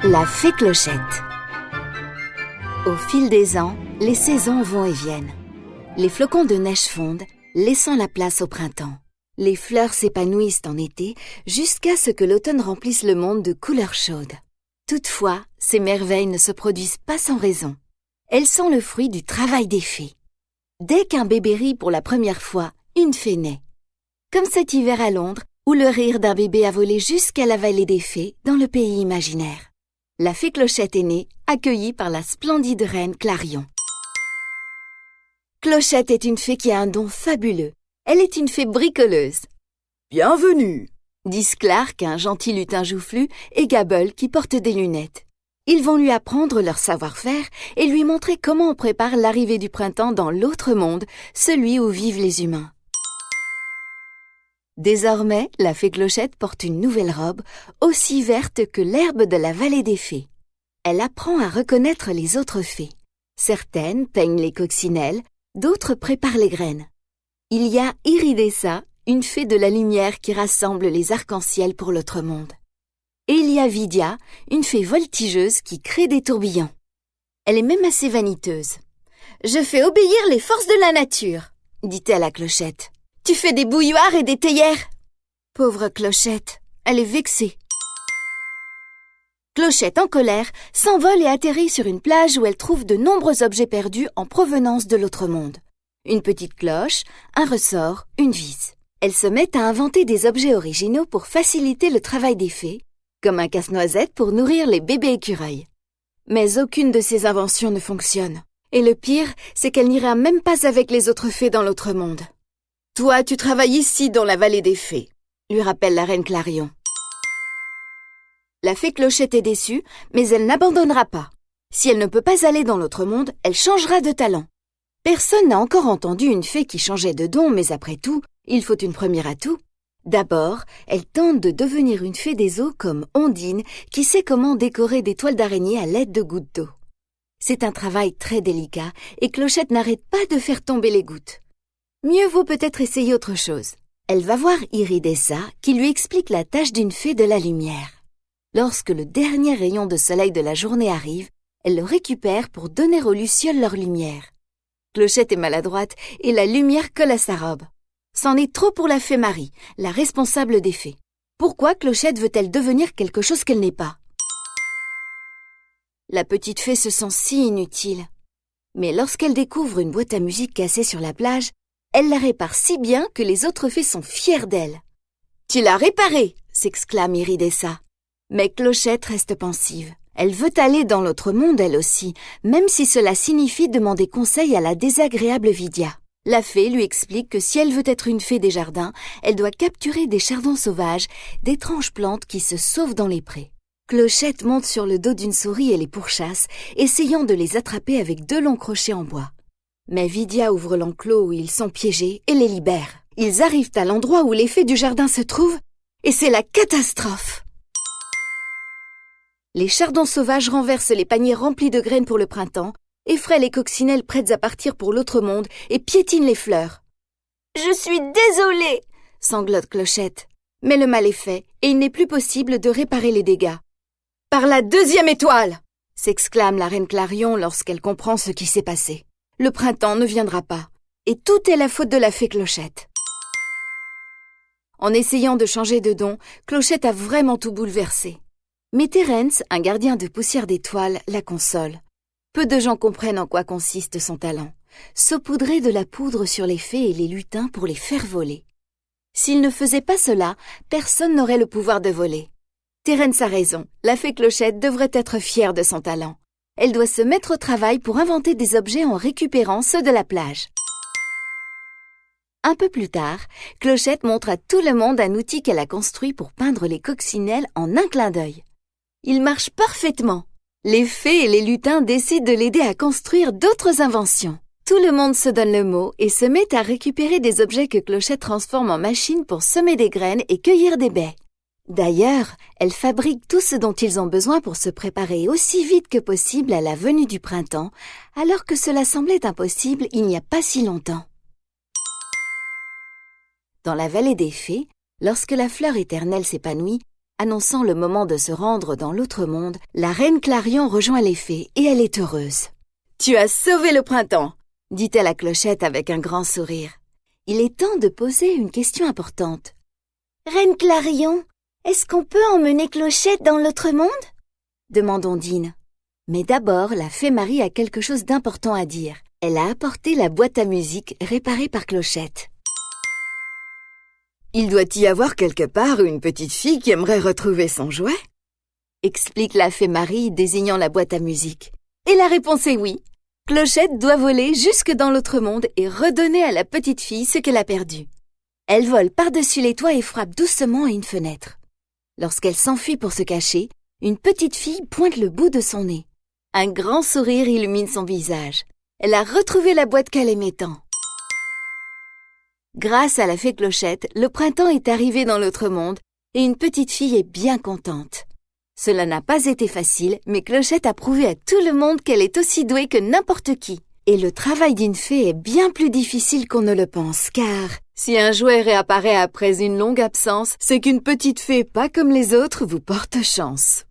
La fée Clochette. Au fil des ans, les saisons vont et viennent. Les flocons de neige fondent, laissant la place au printemps. Les fleurs s'épanouissent en été jusqu'à ce que l'automne remplisse le monde de couleurs chaudes. Toutefois, ces merveilles ne se produisent pas sans raison. Elles sont le fruit du travail des fées. Dès qu'un bébé rit pour la première fois, une fée naît. Comme cet hiver à Londres, où le rire d'un bébé a volé jusqu'à la vallée des fées, dans le pays imaginaire. La fée Clochette est née, accueillie par la splendide reine Clarion. Clochette est une fée qui a un don fabuleux. Elle est une fée bricoleuse. « Bienvenue !» disent Clark, un gentil lutin joufflu, et Gabble, qui porte des lunettes. Ils vont lui apprendre leur savoir-faire et lui montrer comment on prépare l'arrivée du printemps dans l'autre monde, celui où vivent les humains. Désormais, la fée Clochette porte une nouvelle robe, aussi verte que l'herbe de la vallée des fées. Elle apprend à reconnaître les autres fées. Certaines peignent les coccinelles, d'autres préparent les graines. Il y a Iridessa, une fée de la lumière qui rassemble les arcs-en-ciel pour l'autre monde. Et il y a Vidia, une fée voltigeuse qui crée des tourbillons. Elle est même assez vaniteuse. « Je fais obéir les forces de la nature », dit-elle à Clochette. « Tu fais des bouilloires et des théières !» Pauvre Clochette, elle est vexée. Clochette, en colère, s'envole et atterrit sur une plage où elle trouve de nombreux objets perdus en provenance de l'autre monde. Une petite cloche, un ressort, une vis. Elle se met à inventer des objets originaux pour faciliter le travail des fées, comme un casse-noisette pour nourrir les bébés écureuils. Mais aucune de ces inventions ne fonctionne. Et le pire, c'est qu'elle n'ira même pas avec les autres fées dans l'autre monde. « Toi, tu travailles ici dans la vallée des fées », lui rappelle la reine Clarion. La fée Clochette est déçue, mais elle n'abandonnera pas. Si elle ne peut pas aller dans l'autre monde, elle changera de talent. Personne n'a encore entendu une fée qui changeait de don, mais après tout, il faut une première à tout. D'abord, elle tente de devenir une fée des eaux comme Ondine, qui sait comment décorer des toiles d'araignée à l'aide de gouttes d'eau. C'est un travail très délicat et Clochette n'arrête pas de faire tomber les gouttes. Mieux vaut peut-être essayer autre chose. Elle va voir Iridessa, qui lui explique la tâche d'une fée de la lumière. Lorsque le dernier rayon de soleil de la journée arrive, elle le récupère pour donner aux lucioles leur lumière. Clochette est maladroite et la lumière colle à sa robe. C'en est trop pour la fée Marie, la responsable des fées. Pourquoi Clochette veut-elle devenir quelque chose qu'elle n'est pas? La petite fée se sent si inutile. Mais lorsqu'elle découvre une boîte à musique cassée sur la plage, elle la répare si bien que les autres fées sont fières d'elle. « Tu l'as réparée !» s'exclame Iridessa. Mais Clochette reste pensive. Elle veut aller dans l'autre monde, elle aussi, même si cela signifie demander conseil à la désagréable Vidia. La fée lui explique que si elle veut être une fée des jardins, elle doit capturer des chardons sauvages, d'étranges plantes qui se sauvent dans les prés. Clochette monte sur le dos d'une souris et les pourchasse, essayant de les attraper avec 2 longs crochets en bois. Mais Vidia ouvre l'enclos où ils sont piégés et les libère. Ils arrivent à l'endroit où les fées du jardin se trouvent, et c'est la catastrophe. Les chardons sauvages renversent les paniers remplis de graines pour le printemps, effraient les coccinelles prêtes à partir pour l'autre monde et piétinent les fleurs. « Je suis désolée !» sanglote Clochette. Mais le mal est fait et il n'est plus possible de réparer les dégâts. « Par la 2e étoile !» s'exclame la reine Clarion lorsqu'elle comprend ce qui s'est passé. Le printemps ne viendra pas et tout est la faute de la fée Clochette. En essayant de changer de don, Clochette a vraiment tout bouleversé. Mais Terence, un gardien de poussière d'étoiles, la console. Peu de gens comprennent en quoi consiste son talent. Saupoudrer de la poudre sur les fées et les lutins pour les faire voler. S'il ne faisait pas cela, personne n'aurait le pouvoir de voler. Terence a raison, la fée Clochette devrait être fière de son talent. Elle doit se mettre au travail pour inventer des objets en récupérant ceux de la plage. Un peu plus tard, Clochette montre à tout le monde un outil qu'elle a construit pour peindre les coccinelles en un clin d'œil. Il marche parfaitement. Les fées et les lutins décident de l'aider à construire d'autres inventions. Tout le monde se donne le mot et se met à récupérer des objets que Clochette transforme en machines pour semer des graines et cueillir des baies. D'ailleurs, elle fabrique tout ce dont ils ont besoin pour se préparer aussi vite que possible à la venue du printemps, alors que cela semblait impossible il n'y a pas si longtemps. Dans la vallée des fées, lorsque la fleur éternelle s'épanouit, Annonçant le moment de se rendre dans l'autre monde, la reine Clarion rejoint les fées et elle est heureuse. « Tu as sauvé le printemps !» dit-elle à Clochette avec un grand sourire. Il est temps de poser une question importante. « Reine Clarion, est-ce qu'on peut emmener Clochette dans l'autre monde ?» demande Ondine. Mais d'abord, la fée Marie a quelque chose d'important à dire. Elle a apporté la boîte à musique réparée par Clochette. Il doit y avoir quelque part une petite fille qui aimerait retrouver son jouet, explique la fée Marie désignant la boîte à musique. Et la réponse est oui. Clochette doit voler jusque dans l'autre monde et redonner à la petite fille ce qu'elle a perdu. Elle vole par-dessus les toits et frappe doucement à une fenêtre. Lorsqu'elle s'enfuit pour se cacher, une petite fille pointe le bout de son nez. Un grand sourire illumine son visage. Elle a retrouvé la boîte qu'elle aimait tant. Grâce à la fée Clochette, le printemps est arrivé dans l'autre monde et une petite fille est bien contente. Cela n'a pas été facile, mais Clochette a prouvé à tout le monde qu'elle est aussi douée que n'importe qui. Et le travail d'une fée est bien plus difficile qu'on ne le pense, car si un jouet réapparaît après une longue absence, c'est qu'une petite fée pas comme les autres vous porte chance.